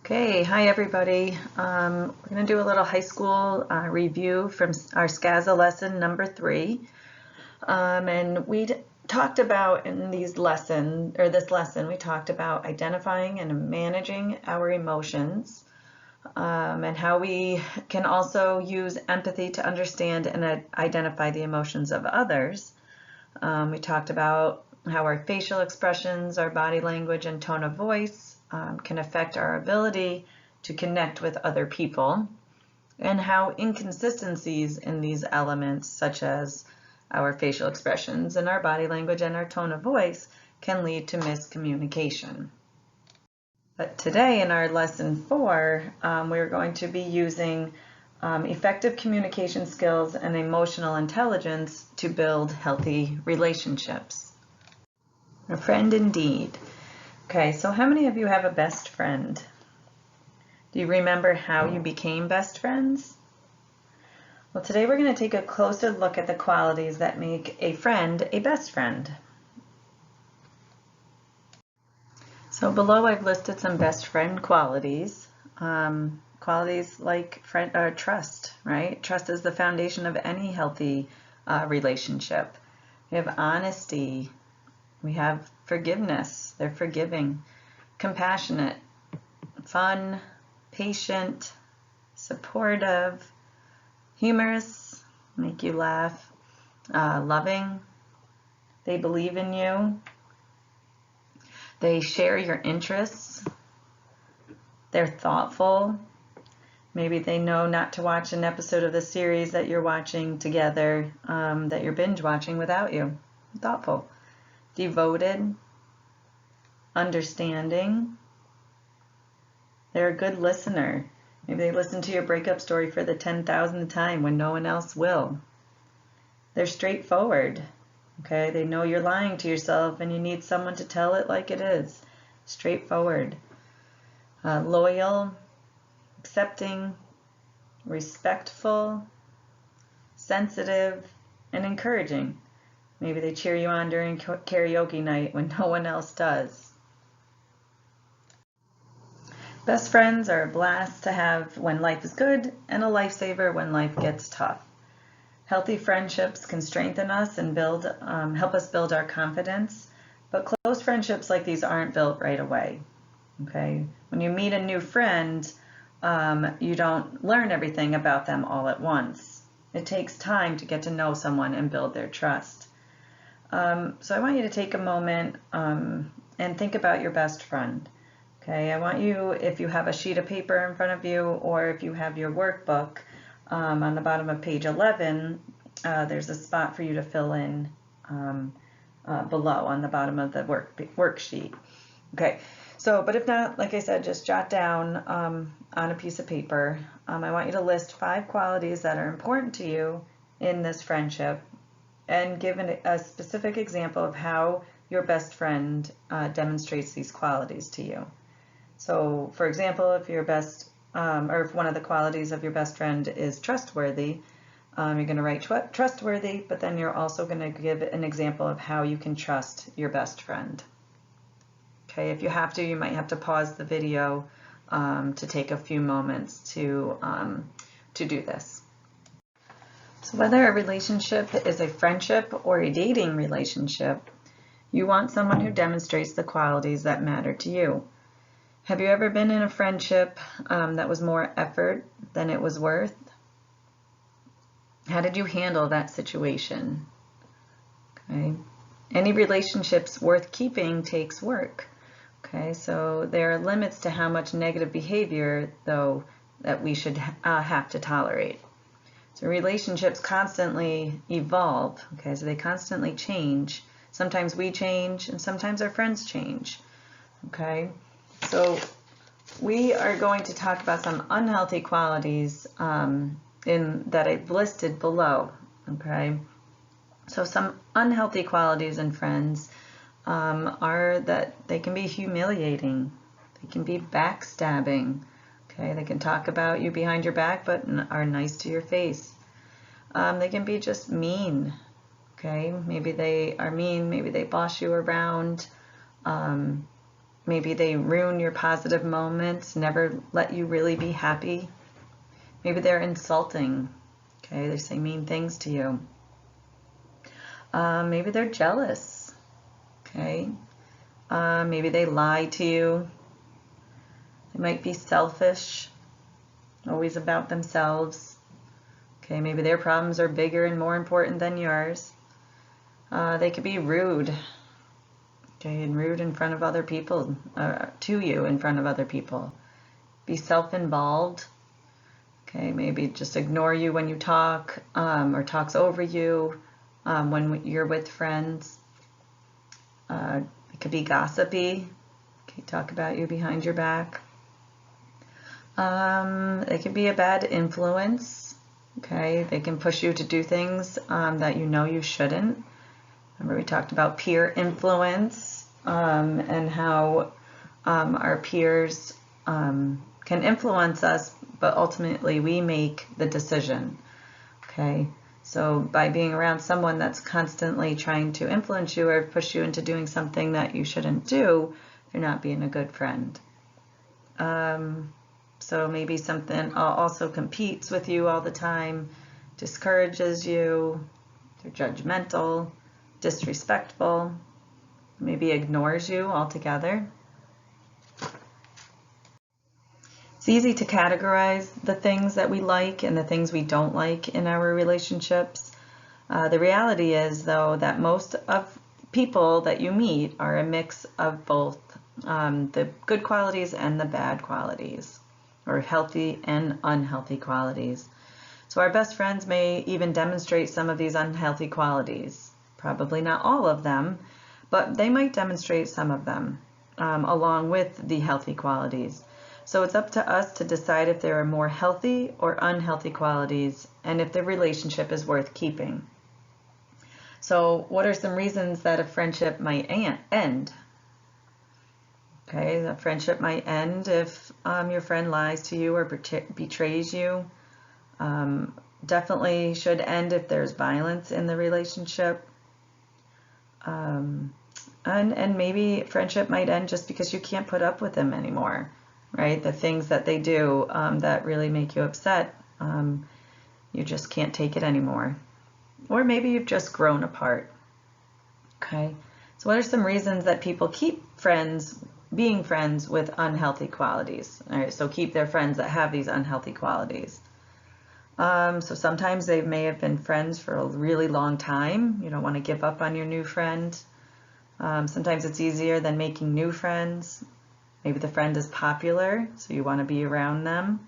Okay, hi everybody. We're going to do a little high school review from our SCASA lesson number 3. And we talked about in this lesson, we talked about identifying and managing our emotions, and how we can also use empathy to understand and identify the emotions of others. We talked about how our facial expressions, our body language, and tone of voice can affect our ability to connect with other people, and how inconsistencies in these elements, such as our facial expressions and our body language and our tone of voice, can lead to miscommunication. But today in our lesson 4, we're going to be using effective communication skills and emotional intelligence to build healthy relationships. A friend indeed. Okay, so how many of you have a best friend? Do you remember how you became best friends? Well, today we're going to take a closer look at the qualities that make a friend a best friend. So below I've listed some best friend qualities. Qualities like trust, right? Trust is the foundation of any healthy relationship. We have honesty. We have forgiveness. They're forgiving. Compassionate. Fun. Patient. Supportive. Humorous. Make you laugh. Loving. They believe in you. They share your interests. They're thoughtful. Maybe they know not to watch an episode of the series that you're watching together, that you're binge watching without you. Thoughtful. Devoted. Understanding. They're a good listener. Maybe they listen to your breakup story for the 10,000th time when no one else will. They're straightforward. Okay, they know you're lying to yourself and you need someone to tell it like it is. Straightforward. Loyal, accepting, respectful, sensitive, and encouraging. Maybe they cheer you on during karaoke night when no one else does. Best friends are a blast to have when life is good and a lifesaver when life gets tough. Healthy friendships can strengthen us and help us build our confidence, but close friendships like these aren't built right away. Okay, when you meet a new friend, you don't learn everything about them all at once. It takes time to get to know someone and build their trust. So I want you to take a moment and think about your best friend. Okay, I want you, if you have a sheet of paper in front of you or if you have your workbook, on the bottom of page 11, there's a spot for you to fill in below on the bottom of the worksheet. Okay, so, but if not, like I said, just jot down on a piece of paper. I want you to list 5 qualities that are important to you in this friendship and give a specific example of how your best friend demonstrates these qualities to you. So, for example, if your or if one of the qualities of your best friend is trustworthy, you're going to write trustworthy, but then you're also going to give an example of how you can trust your best friend. Okay, if you have to, you might have to pause the video to take a few moments to do this. So whether a relationship is a friendship or a dating relationship, you want someone who demonstrates the qualities that matter to you. Have you ever been in a friendship that was more effort than it was worth? How did you handle that situation? Okay. Any relationships worth keeping takes work. Okay, so there are limits to how much negative behavior, though, that we should have to tolerate. So relationships constantly evolve. Okay, so they constantly change. Sometimes we change, and sometimes our friends change. Okay. So we are going to talk about some unhealthy qualities that I've listed below. Okay, so some unhealthy qualities in friends are that they can be humiliating, they can be backstabbing. Okay, they can talk about you behind your back but are nice to your face. They can be just mean. Okay, maybe they are mean, maybe they boss you around. Maybe they ruin your positive moments, never let you really be happy. Maybe they're insulting. Okay, they say mean things to you. Maybe they're jealous. Okay, maybe they lie to you. They might be selfish, always about themselves. Okay, maybe their problems are bigger and more important than yours. They could be rude. Okay, and rude in front of other people, to you in front of other people. Be self-involved. Okay, maybe just ignore you when you talk, or talks over you when you're with friends. It could be gossipy. Okay, talk about you behind your back. They could be a bad influence. Okay, they can push you to do things that you know you shouldn't. Remember we talked about peer influence and how our peers can influence us, but ultimately we make the decision. Okay, so by being around someone that's constantly trying to influence you or push you into doing something that you shouldn't do, you're not being a good friend. So maybe something also competes with you all the time, discourages you, they're judgmental, disrespectful, maybe ignores you altogether. It's easy to categorize the things that we like and the things we don't like in our relationships. The reality is, though, that most of people that you meet are a mix of both the good qualities and the bad qualities, or healthy and unhealthy qualities. So our best friends may even demonstrate some of these unhealthy qualities. Probably not all of them, but they might demonstrate some of them along with the healthy qualities. So it's up to us to decide if there are more healthy or unhealthy qualities and if the relationship is worth keeping. So what are some reasons that a friendship might end? Okay, the friendship might end if your friend lies to you or betrays you. Definitely should end if there's violence in the relationship. And maybe friendship might end just because you can't put up with them anymore, right? The things that they do that really make you upset, you just can't take it anymore. Or maybe you've just grown apart. Okay, so what are some reasons that people keep being friends with unhealthy qualities? All right, so keep their friends that have these unhealthy qualities. So sometimes they may have been friends for a really long time. You don't want to give up on your new friend. Sometimes it's easier than making new friends. Maybe the friend is popular, so you want to be around them.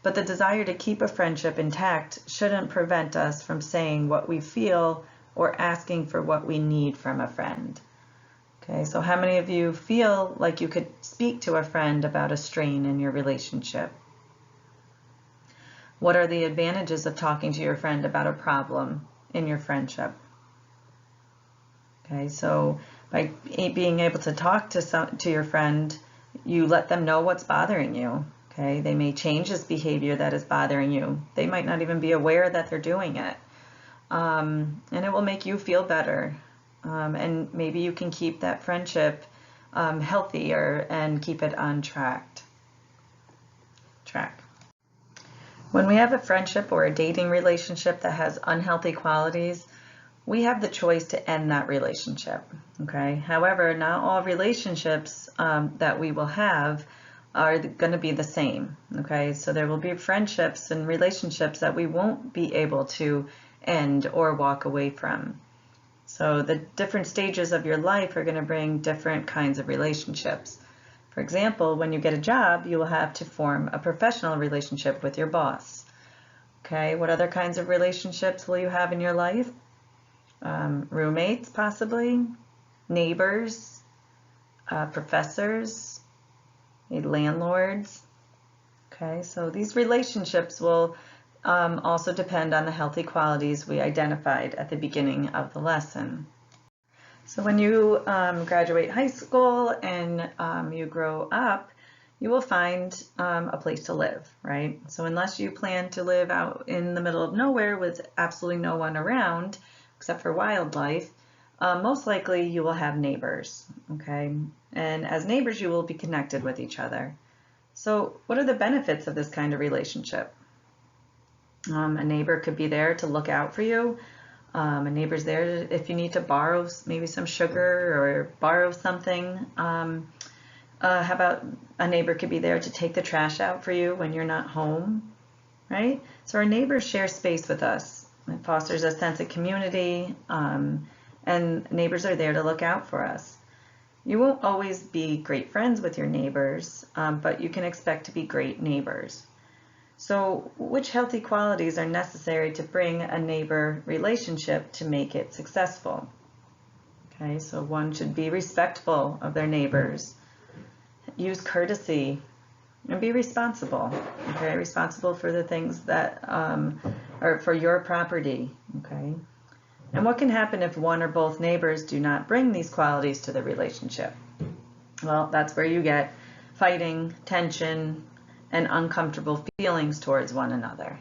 But the desire to keep a friendship intact shouldn't prevent us from saying what we feel or asking for what we need from a friend. Okay, so how many of you feel like you could speak to a friend about a strain in your relationship? What are the advantages of talking to your friend about a problem in your friendship? Okay, so by being able to talk to your friend, you let them know what's bothering you. Okay, they may change this behavior that is bothering you. They might not even be aware that they're doing it. And it will make you feel better. And maybe you can keep that friendship healthier and keep it on track. When we have a friendship or a dating relationship that has unhealthy qualities, we have the choice to end that relationship. Okay. However, not all relationships that we will have are going to be the same. Okay. So there will be friendships and relationships that we won't be able to end or walk away from. So the different stages of your life are going to bring different kinds of relationships. For example, when you get a job, you will have to form a professional relationship with your boss. Okay, what other kinds of relationships will you have in your life? Roommates, possibly, neighbors, professors, landlords. Okay, so these relationships will also depend on the healthy qualities we identified at the beginning of the lesson. So when you graduate high school and you grow up, you will find a place to live, right? So unless you plan to live out in the middle of nowhere with absolutely no one around, except for wildlife, most likely you will have neighbors, okay? And as neighbors, you will be connected with each other. So what are the benefits of this kind of relationship? A neighbor could be there to look out for you. A neighbor's there if you need to borrow maybe some sugar or borrow something. How about a neighbor could be there to take the trash out for you when you're not home, right? So our neighbors share space with us. It fosters a sense of community, and neighbors are there to look out for us. You won't always be great friends with your neighbors, but you can expect to be great neighbors. So which healthy qualities are necessary to bring a neighbor relationship to make it successful? Okay, so one should be respectful of their neighbors, use courtesy, and be responsible. Okay, responsible for the things that are for your property. Okay, and what can happen if one or both neighbors do not bring these qualities to the relationship? Well, that's where you get fighting, tension, and uncomfortable feelings towards one another.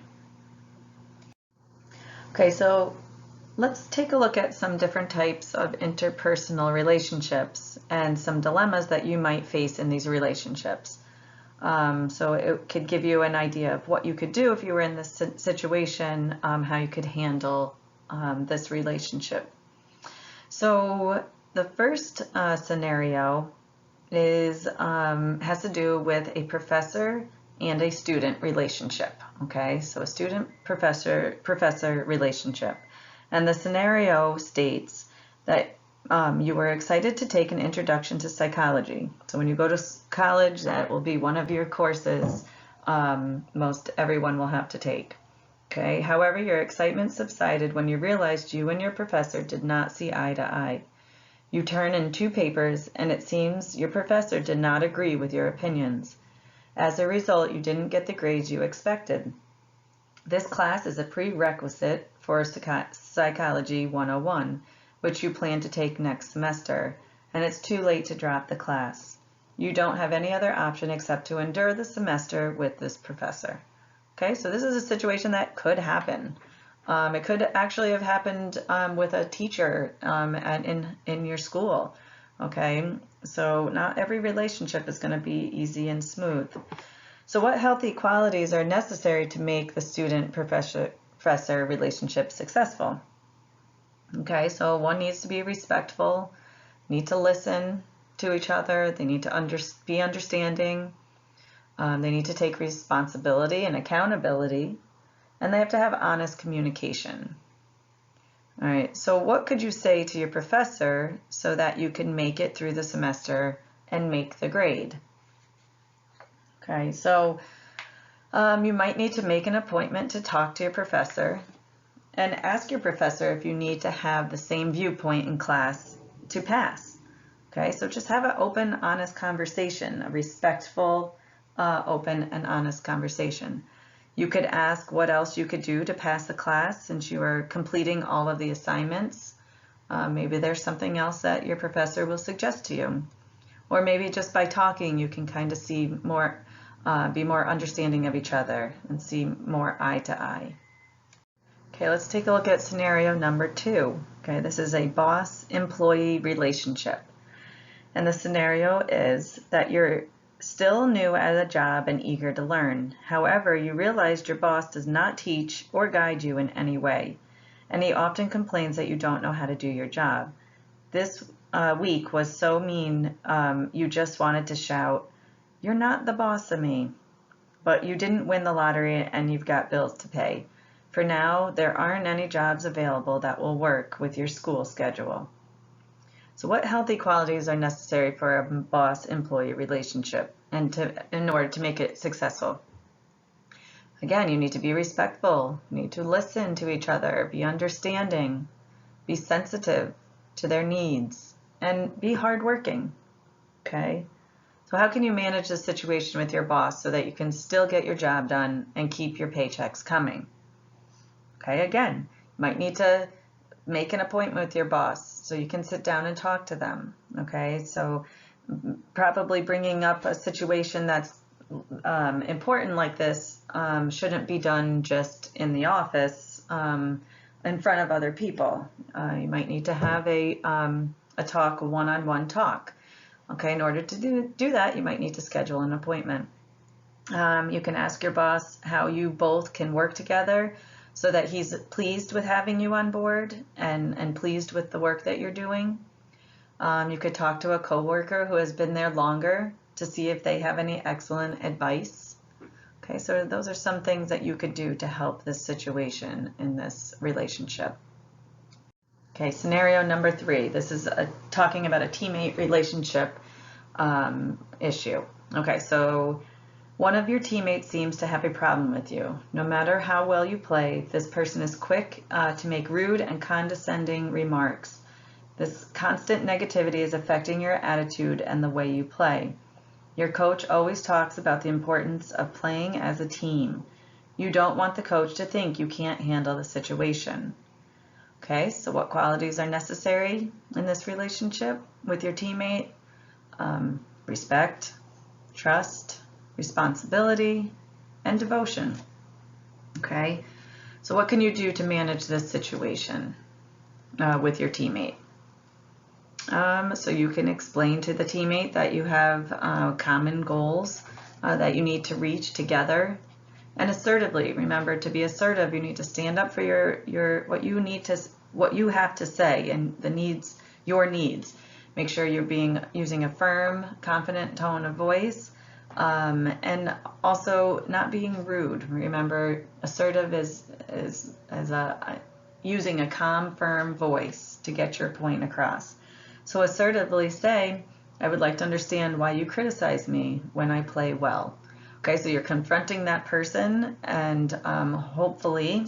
Okay, so let's take a look at some different types of interpersonal relationships and some dilemmas that you might face in these relationships. So it could give you an idea of what you could do if you were in this situation, how you could handle this relationship. So the first scenario is has to do with a professor and a student relationship. Okay, so a student-professor relationship. And the scenario states that you were excited to take an introduction to psychology. So when you go to college, that will be one of your courses most everyone will have to take. Okay, however, your excitement subsided when you realized you and your professor did not see eye to eye. You turn in 2 papers, and it seems your professor did not agree with your opinions. As a result, you didn't get the grades you expected. This class is a prerequisite for Psychology 101, which you plan to take next semester, and it's too late to drop the class. You don't have any other option except to endure the semester with this professor. Okay, so this is a situation that could happen. It could actually have happened with a teacher in your school. Okay, so not every relationship is going to be easy and smooth. So what healthy qualities are necessary to make the student-professor relationship successful? Okay, so one needs to be respectful, need to listen to each other, they need to be understanding, they need to take responsibility and accountability, and they have to have honest communication. All right, so what could you say to your professor so that you can make it through the semester and make the grade? Okay, so you might need to make an appointment to talk to your professor and ask your professor if you need to have the same viewpoint in class to pass. Okay, so just have an open, honest conversation, a respectful, open and honest conversation. You could ask what else you could do to pass the class since you are completing all of the assignments. Maybe there's something else that your professor will suggest to you. Or maybe just by talking you can kind of see more, be more understanding of each other and see more eye to eye. Okay, let's take a look at scenario number 2. Okay, this is a boss-employee relationship. And the scenario is that you're still new at a job and eager to learn. However, you realized your boss does not teach or guide you in any way, and he often complains that you don't know how to do your job. This week was so mean, you just wanted to shout, "You're not the boss of me." But you didn't win the lottery and you've got bills to pay. For now, there aren't any jobs available that will work with your school schedule. So what healthy qualities are necessary for a boss-employee relationship and in order to make it successful? Again, you need to be respectful, you need to listen to each other, be understanding, be sensitive to their needs, and be hardworking. Okay? So how can you manage the situation with your boss so that you can still get your job done and keep your paychecks coming? Okay, again, you might need to make an appointment with your boss so you can sit down and talk to them. Okay, so probably bringing up a situation that's important like this shouldn't be done just in the office. in front of other people. You might need to have a talk, a one-on-one talk. Okay, in order to do that, you might need to schedule an appointment. You can ask your boss how you both can work together so that he's pleased with having you on board and pleased with the work that you're doing. You could talk to a coworker who has been there longer to see if they have any excellent advice. Okay, so those are some things that you could do to help this situation in this relationship. Okay, scenario number 3. This is talking about a teammate relationship issue. Okay, so one of your teammates seems to have a problem with you. No matter how well you play, this person is quick to make rude and condescending remarks. This constant negativity is affecting your attitude and the way you play. Your coach always talks about the importance of playing as a team. You don't want the coach to think you can't handle the situation. Okay, so what qualities are necessary in this relationship with your teammate? Respect, trust, responsibility, and devotion. Okay, so what can you do to manage this situation with your teammate? So you can explain to the teammate that you have common goals that you need to reach together, and assertively. Remember, to be assertive, you need to stand up for your what you have to say and your needs. Make sure you're using a firm, confident tone of voice, and also not being rude. Remember, assertive is using a calm, firm voice to get your point across. So assertively say, I would like to understand why you criticize me when I play well. Okay, so you're confronting that person, and hopefully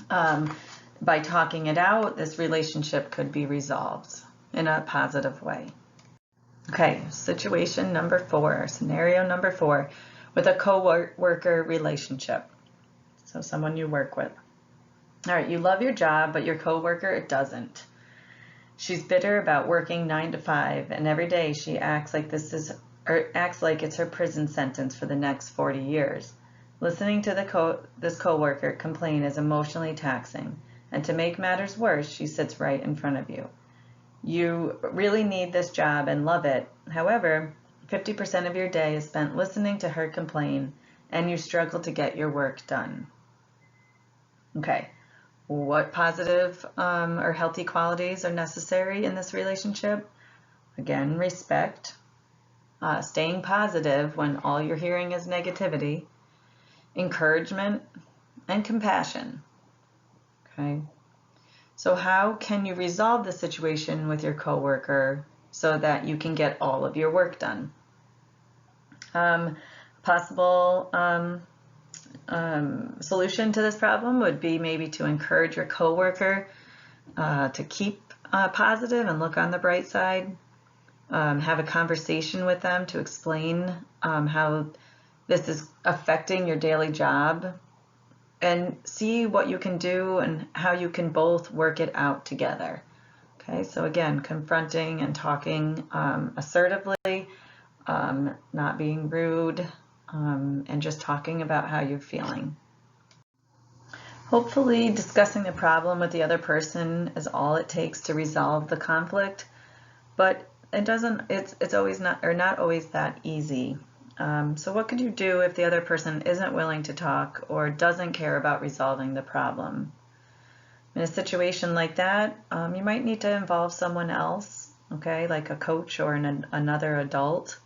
by talking it out, this relationship could be resolved in a positive way. Okay, situation number 4, scenario number 4, with a coworker relationship. So someone you work with. All right, you love your job, but your coworker doesn't. She's bitter about working 9 to 5, and every day she acts like it's her prison sentence for the next 40 years. Listening to this coworker complain is emotionally taxing, and to make matters worse, she sits right in front of you. You really need this job and love it. However, 50% of your day is spent listening to her complain, and you struggle to get your work done. Okay. What positive or healthy qualities are necessary in this relationship? Again, respect, staying positive when all you're hearing is negativity, encouragement, and compassion. Okay. So how can you resolve the situation with your coworker so that you can get all of your work done? Possible solution to this problem would be maybe to encourage your coworker to keep positive and look on the bright side. Have a conversation with them to explain how this is affecting your daily job, and see what you can do and how you can both work it out together. Okay, so again, confronting and talking assertively, not being rude, and just talking about how you're feeling. Hopefully, discussing the problem with the other person is all it takes to resolve the conflict, but it's always not always that easy. So what could you do if the other person isn't willing to talk or doesn't care about resolving the problem? In a situation like that, you might need to involve someone else, okay, like a coach or another adult.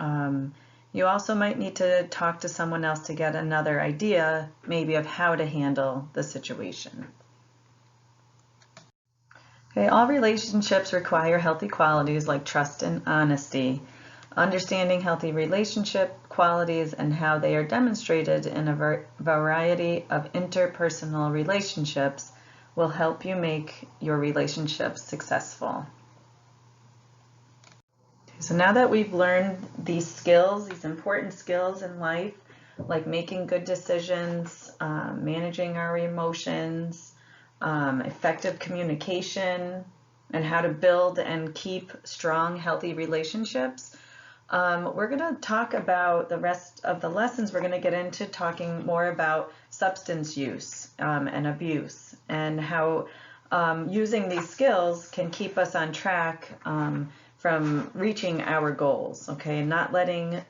You also might need to talk to someone else to get another idea, maybe, of how to handle the situation. Okay, all relationships require healthy qualities like trust and honesty. Understanding healthy relationship qualities and how they are demonstrated in a variety of interpersonal relationships will help you make your relationships successful. So now that we've learned these skills, these important skills in life, like making good decisions, managing our emotions, effective communication, and how to build and keep strong, healthy relationships, We're going to talk about the rest of the lessons. We're going to get into talking more about substance use and abuse, and how using these skills can keep us on track from reaching our goals, okay, and not letting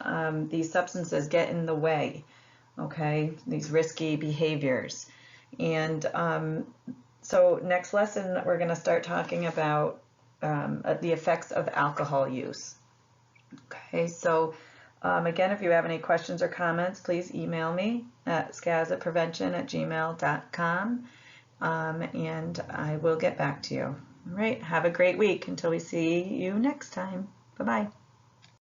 these substances get in the way, okay, these risky behaviors. And so next lesson, we're going to start talking about the effects of alcohol use. Okay, so again, if you have any questions or comments, please email me at scazaprevention@gmail.com, and I will get back to you. All right, have a great week until we see you next time. Bye-bye.